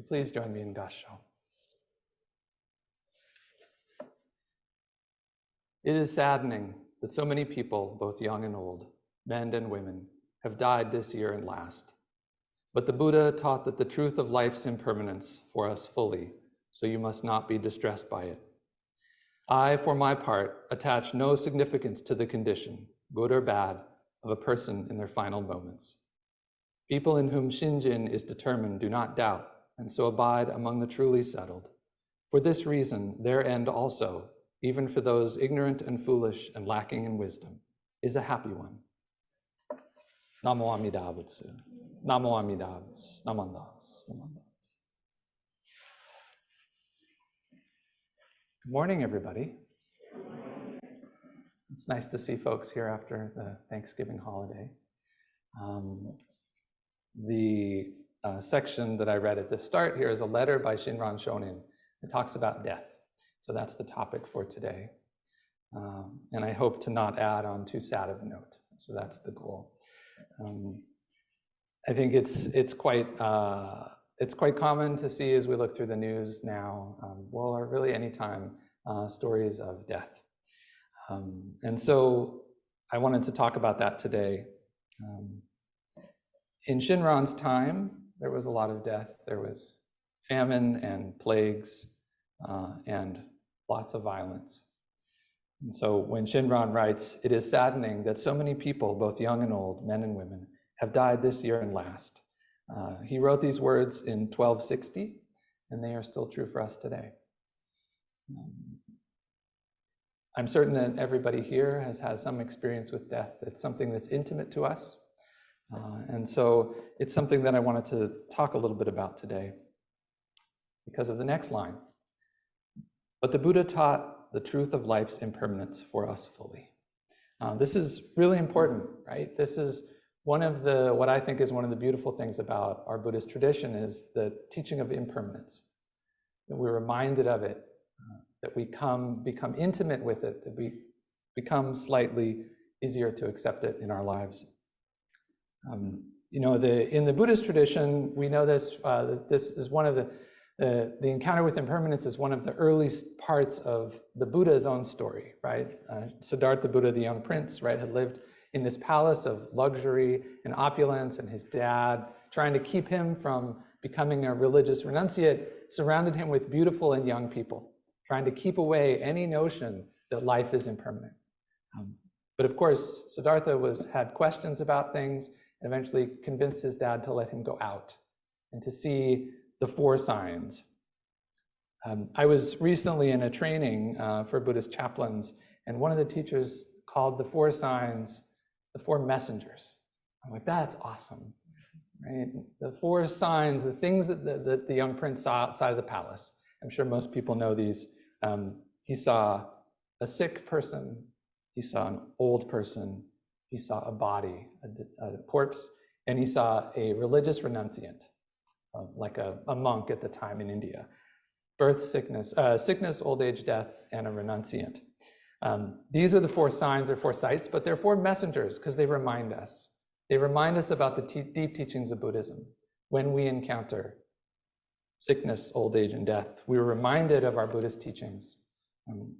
Please join me in Gassho. It is saddening that so many people, both young and old, men and women, have died this year and last. But the Buddha taught that the truth of life's impermanence for us fully, so you must not be distressed by it. I, for my part, attach no significance to the condition, good or bad, of a person in their final moments. People in whom Shinjin is determined do not doubt, and so abide among the truly settled. For this reason, their end also, even for those ignorant and foolish and lacking in wisdom, is a happy one. Namo Amida Butsu. Namo Amida Butsu. Namandas. Namandas. Good morning, everybody. It's nice to see folks here after the Thanksgiving holiday. The section that I read at the start here is a letter by Shinran Shonin. It talks about death. So that's the topic for today. And I hope to not add on too sad of a note. So that's the goal. I think it's quite common to see as we look through the news now, or really anytime, stories of death. And so I wanted to talk about that today. In Shinran's time, there was a lot of death. There was famine and plagues and lots of violence. And so when Shinran writes, it is saddening that so many people, both young and old, men and women, have died this year and last. He wrote these words in 1260, and they are still true for us today. I'm certain that everybody here has had some experience with death. It's something that's intimate to us. And so it's something that I wanted to talk a little bit about today because of the next line. But the Buddha taught the truth of life's impermanence for us fully. This is really important, right? This is what I think is one of the beautiful things about our Buddhist tradition is the teaching of impermanence. That we're reminded of it, that we become intimate with it, that we become slightly easier to accept it in our lives. In the Buddhist tradition, we know this is one of the encounter with impermanence is one of the earliest parts of the Buddha's own story, right? Siddhartha Buddha, the young prince, right, had lived in this palace of luxury and opulence, and his dad, trying to keep him from becoming a religious renunciate, surrounded him with beautiful and young people, trying to keep away any notion that life is impermanent. But of course, Siddhartha had questions about things, and eventually convinced his dad to let him go out and to see the four signs. I was recently in a training for Buddhist chaplains, and one of the teachers called the four signs the four messengers. I was like, that's awesome, right? The four signs, the things that the young prince saw outside of the palace. I'm sure most people know these. He saw a sick person, he saw an old person, he saw a body, a corpse, and he saw a religious renunciant, like a monk at the time in India. Birth, sickness, old age, death, and a renunciant. These are the four signs or four sights, but they're four messengers because they remind us. They remind us about the deep teachings of Buddhism. When we encounter sickness, old age, and death, we were reminded of our Buddhist teachings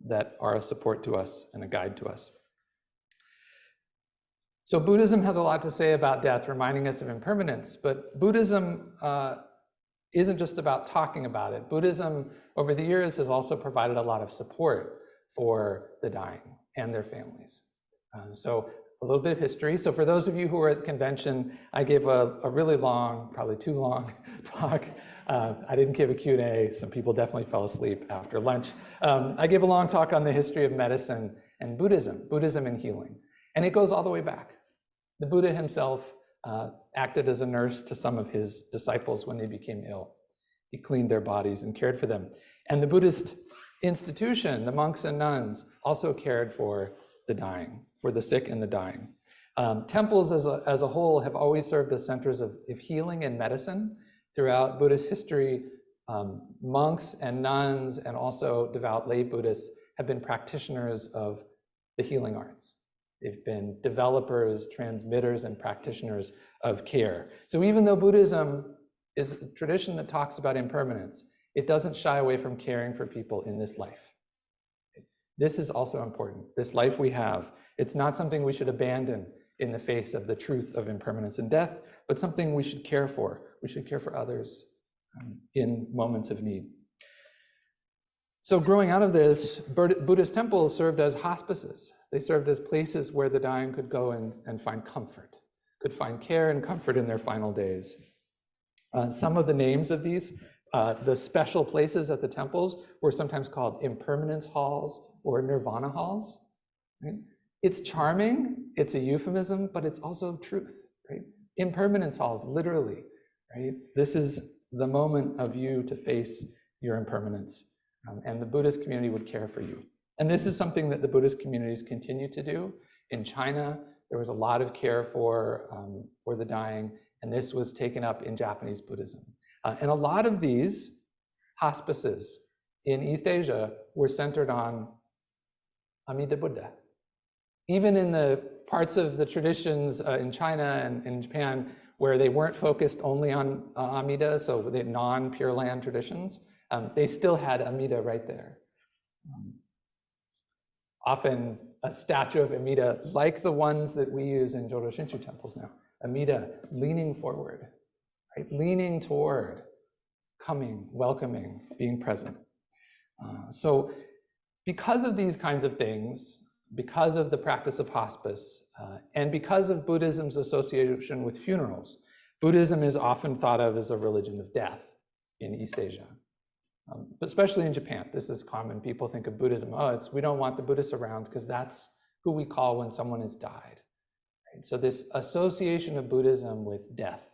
that are a support to us and a guide to us. So Buddhism has a lot to say about death, reminding us of impermanence, but Buddhism isn't just about talking about it. Buddhism, over the years, has also provided a lot of support for the dying and their families. So a little bit of history. So for those of you who were at the convention, I gave a really long, probably too long talk. I didn't give a Q&A. Some people definitely fell asleep after lunch. I gave a long talk on the history of medicine and Buddhism and healing. And it goes all the way back. The Buddha himself acted as a nurse to some of his disciples when they became ill. He cleaned their bodies and cared for them. And the Buddhist institution, the monks and nuns, also cared for the dying, for the sick and the dying. Temples as a whole have always served as centers of healing and medicine. Throughout Buddhist history, monks and nuns and also devout lay Buddhists have been practitioners of the healing arts. They've been developers, transmitters, and practitioners of care. So even though Buddhism is a tradition that talks about impermanence. It doesn't shy away from caring for people in this life. This is also important. This life we have, it's not something we should abandon in the face of the truth of impermanence and death, but something we should care for. We should care for others in moments of need. So growing out of this, Buddhist temples served as hospices. They served as places where the dying could go and find comfort, could find care and comfort in their final days. Some of the names of these, the special places at the temples were sometimes called impermanence halls or nirvana halls. Right? It's charming, it's a euphemism, but it's also truth. Right? Impermanence halls, literally. Right? This is the moment of you to face your impermanence, and the Buddhist community would care for you. And this is something that the Buddhist communities continue to do. In China, there was a lot of care for the dying, and this was taken up in Japanese Buddhism. And a lot of these hospices in East Asia were centered on Amida Buddha. Even in the parts of the traditions in China and in Japan where they weren't focused only on Amida, so the non-Pure Land traditions, they still had Amida right there. Often a statue of Amida, like the ones that we use in Jodo Shinshu temples now, Amida leaning forward, right? Leaning toward, coming, welcoming, being present. So because of these kinds of things, because of the practice of hospice, and because of Buddhism's association with funerals, Buddhism is often thought of as a religion of death in East Asia. But especially in Japan, this is common. People think of Buddhism, we don't want the Buddhists around because that's who we call when someone has died. Right? So this association of Buddhism with death,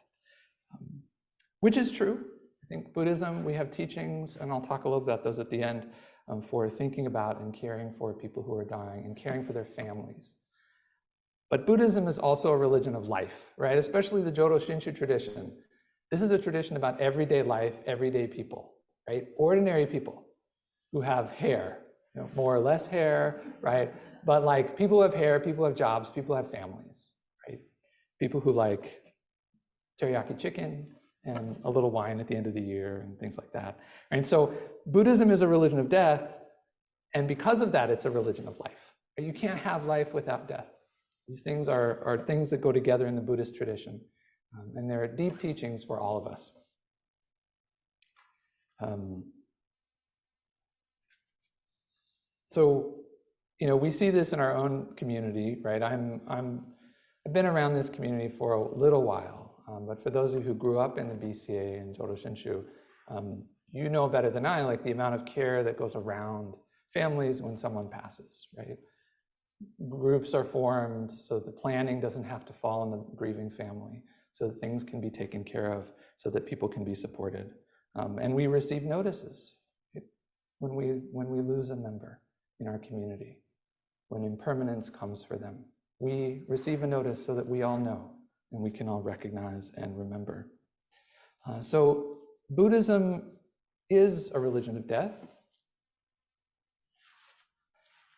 which is true. I think Buddhism, we have teachings, and I'll talk a little about those at the end, for thinking about and caring for people who are dying and caring for their families. But Buddhism is also a religion of life, right? Especially the Jodo Shinshu tradition. This is a tradition about everyday life, everyday people, right? Ordinary people who have hair, more or less hair, right? But like people who have hair, people who have jobs, people who have families, right? People who like teriyaki chicken and a little wine at the end of the year and things like that. And so Buddhism is a religion of death, and because of that, it's a religion of life. You can't have life without death. These things are things that go together in the Buddhist tradition, and there are deep teachings for all of us. So, we see this in our own community, right? I've been around this community for a little while. But for those of you who grew up in the BCA and Jodo Shinshu, you know better than I, like the amount of care that goes around families when someone passes, right? Groups are formed so that the planning doesn't have to fall on the grieving family, so that things can be taken care of, so that people can be supported. And we receive notices, right? when we lose a member in our community, when impermanence comes for them. We receive a notice so that we all know, and we can all recognize and remember. So Buddhism is a religion of death,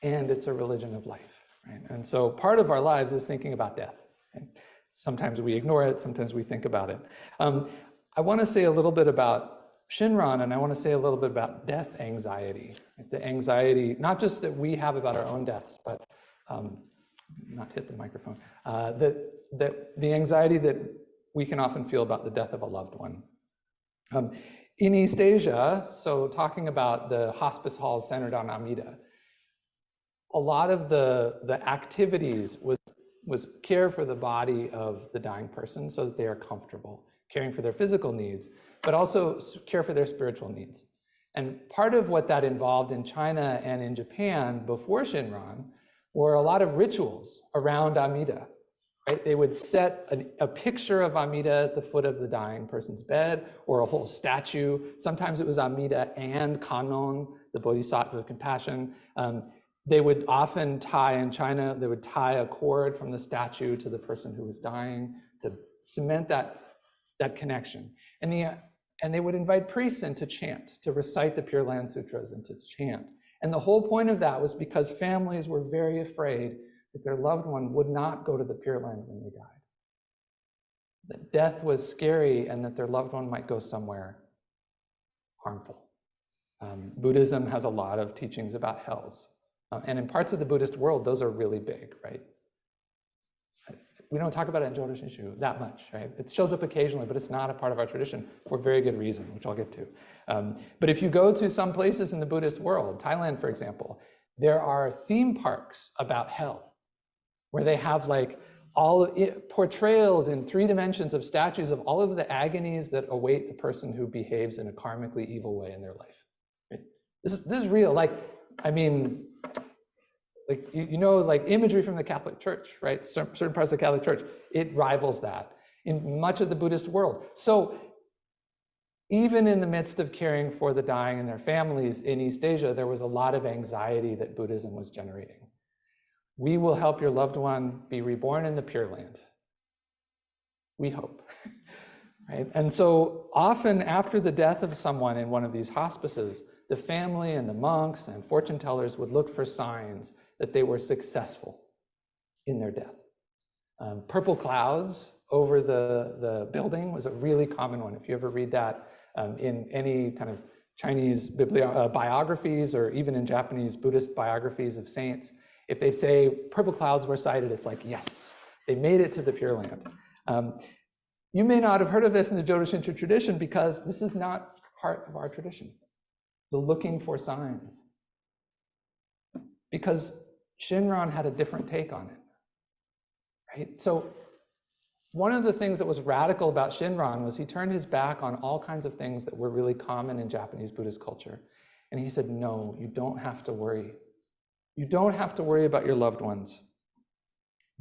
and it's a religion of life, right? And so part of our lives is thinking about death. Right? Sometimes we ignore it, sometimes we think about it. I want to say a little bit about Shinran, and I want to say a little bit about death anxiety. Right? The anxiety, not just that we have about our own deaths, but not hit the microphone, the anxiety that we can often feel about the death of a loved one. In East Asia, so talking about the hospice halls centered on Amida, a lot of the activities was care for the body of the dying person so that they are comfortable, caring for their physical needs, but also care for their spiritual needs. And part of what that involved in China and in Japan before Shinran were a lot of rituals around Amida. Right? They would set a picture of Amida at the foot of the dying person's bed, or a whole statue. Sometimes it was Amida and Kannon, the Bodhisattva of compassion. They would often tie, in China, they would tie a cord from the statue to the person who was dying to cement that connection. And they would invite priests in to chant, to recite the Pure Land Sutras and to chant. And the whole point of that was because families were very afraid that their loved one would not go to the Pure Land when they died. that death was scary and that their loved one might go somewhere harmful. Buddhism has a lot of teachings about hells. And in parts of the Buddhist world, those are really big, right? We don't talk about it in Jodo Shinshu that much, right? It shows up occasionally, but it's not a part of our tradition for very good reason, which I'll get to. But if you go to some places in the Buddhist world, Thailand, for example, there are theme parks about hell, where they have like portrayals in 3 dimensions of statues of all of the agonies that await the person who behaves in a karmically evil way in their life. Right? This is real. Like, I mean, like, you know, like imagery from the Catholic Church, right? Certain parts of the Catholic Church, it rivals that in much of the Buddhist world. So even in the midst of caring for the dying and their families in East Asia, there was a lot of anxiety that Buddhism was generating. We will help your loved one be reborn in the Pure Land. We hope, right? And so often after the death of someone in one of these hospices, the family and the monks and fortune tellers would look for signs that they were successful in their death. Purple clouds over the building was a really common one. If you ever read that in any kind of Chinese biographies or even in Japanese Buddhist biographies of saints, if they say purple clouds were sighted, it's like, yes, they made it to the Pure Land. You may not have heard of this in the Jodo Shinshu tradition because this is not part of our tradition, the looking for signs. Because Shinran had a different take on it, right? So one of the things that was radical about Shinran was he turned his back on all kinds of things that were really common in Japanese Buddhist culture. And he said, no, you don't have to worry. You don't have to worry about your loved ones.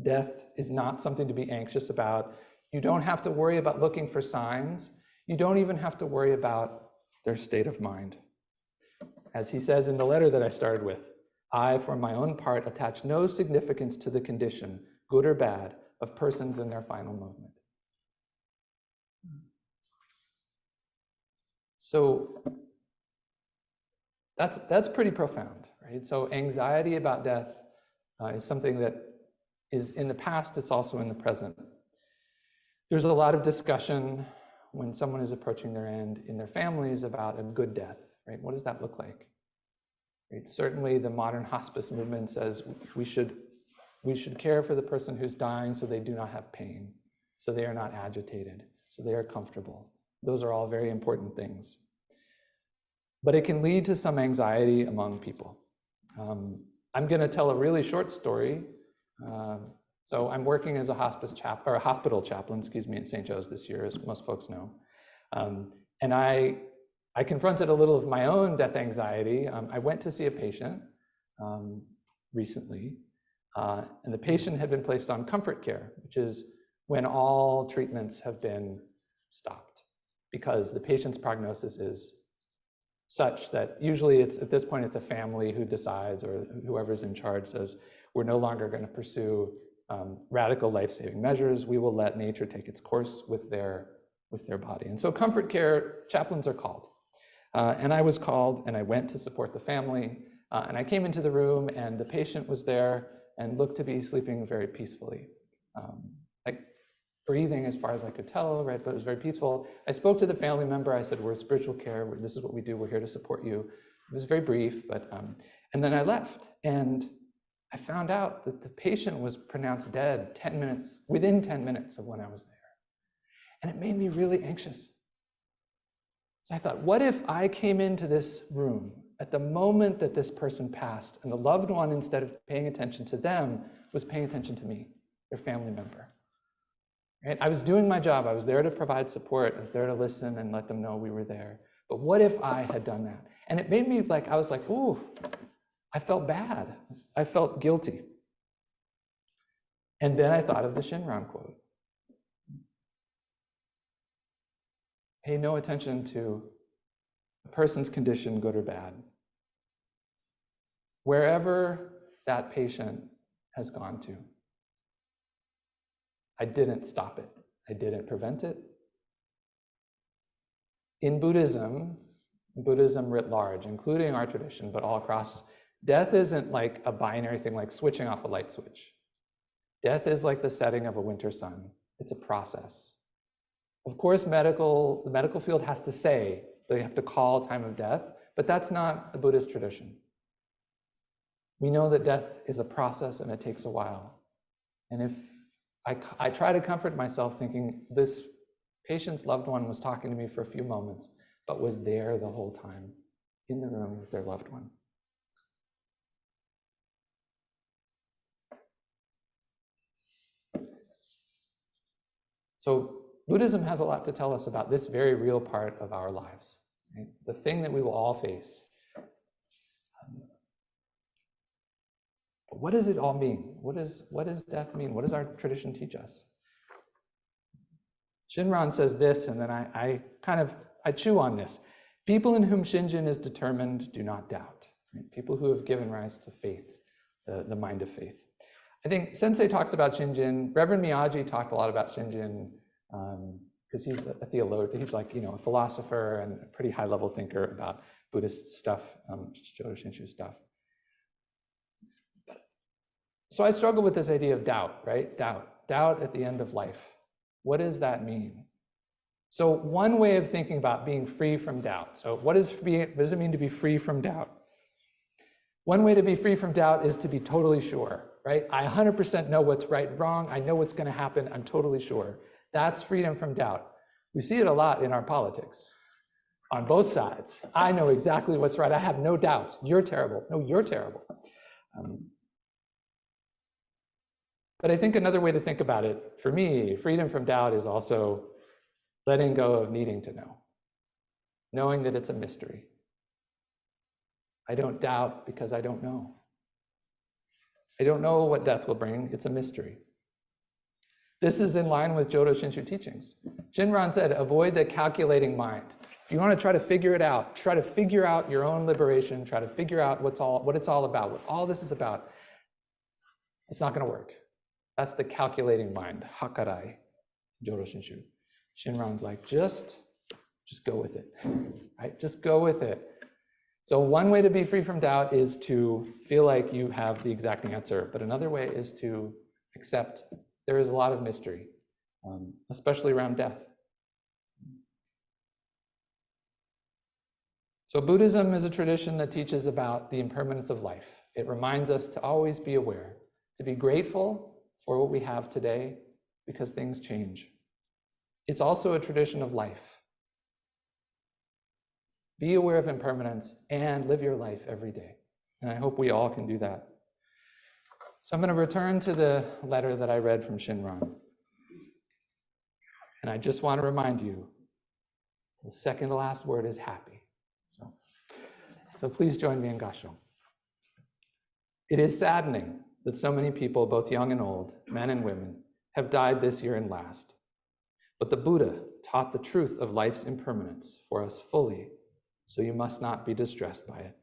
Death is not something to be anxious about. You don't have to worry about looking for signs. You don't even have to worry about their state of mind. As he says in the letter that I started with, I, for my own part, attach no significance to the condition, good or bad, of persons in their final movement. So that's pretty profound, right? So anxiety about death is something that is in the past, it's also in the present. There's a lot of discussion when someone is approaching their end in their families about a good death, right? What does that look like? Right? Certainly the modern hospice movement says we should care for the person who's dying so they do not have pain, so they are not agitated, so they are comfortable. Those are all very important things. But it can lead to some anxiety among people. I'm going to tell a really short story. So I'm working as a hospital chaplain, at St. Joe's this year, as most folks know. And I confronted a little of my own death anxiety. I went to see a patient recently, and the patient had been placed on comfort care, which is when all treatments have been stopped because the patient's prognosis is such that usually it's at this point it's a family who decides, or whoever's in charge says, we're no longer going to pursue radical life-saving measures. We will let nature take its course with their body. And so comfort care chaplains are called. And I was called, and I went to support the family. And I came into the room, and the patient was there and looked to be sleeping very peacefully, like breathing as far as I could tell, right? But it was very peaceful. I spoke to the family member. I said, we're spiritual care. This is what we do. We're here to support you. It was very brief, but and then I left, and I found out that the patient was pronounced dead within 10 minutes of when I was there. And it made me really anxious. So I thought, what if I came into this room at the moment that this person passed, and the loved one, instead of paying attention to them, was paying attention to me, their family member? Right? I was doing my job. I was there to provide support. I was there to listen and let them know we were there. But what if I had done that? And it made me I was like, ooh, I felt bad. I felt guilty. And then I thought of the Shinran quote. Pay no attention to a person's condition, good or bad. Wherever that patient has gone to, I didn't stop it. I didn't prevent it. In Buddhism writ large, including our tradition, but all across, death isn't like a binary thing, like switching off a light switch. Death is like the setting of a winter sun. It's a process. Of course, the medical field has to say they have to call time of death, but that's not the Buddhist tradition. We know that death is a process and it takes a while. And if I try to comfort myself thinking this patient's loved one was talking to me for a few moments, but was there the whole time in the room with their loved one. So Buddhism has a lot to tell us about this very real part of our lives, right? The thing that we will all face. But what does it all mean? What does death mean? What does our tradition teach us? Shinran says this, and then I chew on this. People in whom Shinjin is determined do not doubt. Right? People who have given rise to faith, the mind of faith. I think Sensei talks about Shinjin. Reverend Miyagi talked a lot about Shinjin because he's a theologian. He's like, a philosopher and a pretty high-level thinker about Buddhist stuff, Jodo Shinshu stuff. So I struggle with this idea of doubt, right? Doubt at the end of life. What does that mean? So one way of thinking about being free from doubt. So what does it mean to be free from doubt? One way to be free from doubt is to be totally sure, right? I 100% know what's right and wrong. I know what's going to happen. I'm totally sure. That's freedom from doubt. We see it a lot in our politics on both sides. I know exactly what's right. I have no doubts. You're terrible. No, you're terrible. But I think another way to think about it, for me, freedom from doubt is also letting go of needing to know, knowing that it's a mystery. I don't doubt because I don't know. I don't know what death will bring. It's a mystery. This is in line with Jodo Shinshu teachings. Shinran said, avoid the calculating mind. If you want to try to figure it out, try to figure out your own liberation, try to figure out what it's all about, what all this is about, it's not going to work. That's the calculating mind, hakarai, Jodo Shinshu. Shinran's like, just go with it, right? Just go with it. So one way to be free from doubt is to feel like you have the exact answer, but another way is to accept there is a lot of mystery, especially around death. So Buddhism is a tradition that teaches about the impermanence of life. It reminds us to always be aware, to be grateful for what we have today because things change. It's also a tradition of life. Be aware of impermanence and live your life every day. And I hope we all can do that. So I'm going to return to the letter that I read from Shinran. And I just want to remind you, the second to last word is happy. So please join me in Gassho. It is saddening that so many people, both young and old, men and women, have died this year and last. But the Buddha taught the truth of life's impermanence for us fully, so you must not be distressed by it.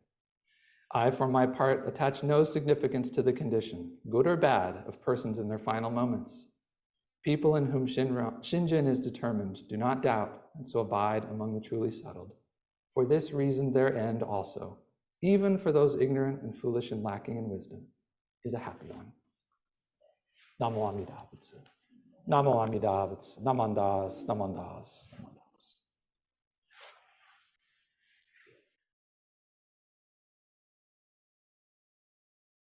I, for my part, attach no significance to the condition, good or bad, of persons in their final moments. People in whom Shinjin is determined do not doubt, and so abide among the truly settled. For this reason, their end also, even for those ignorant and foolish and lacking in wisdom, is a happy one. Namo Amida Butsu. Namo Amida Butsu. Namandas, Namandas, Namandas.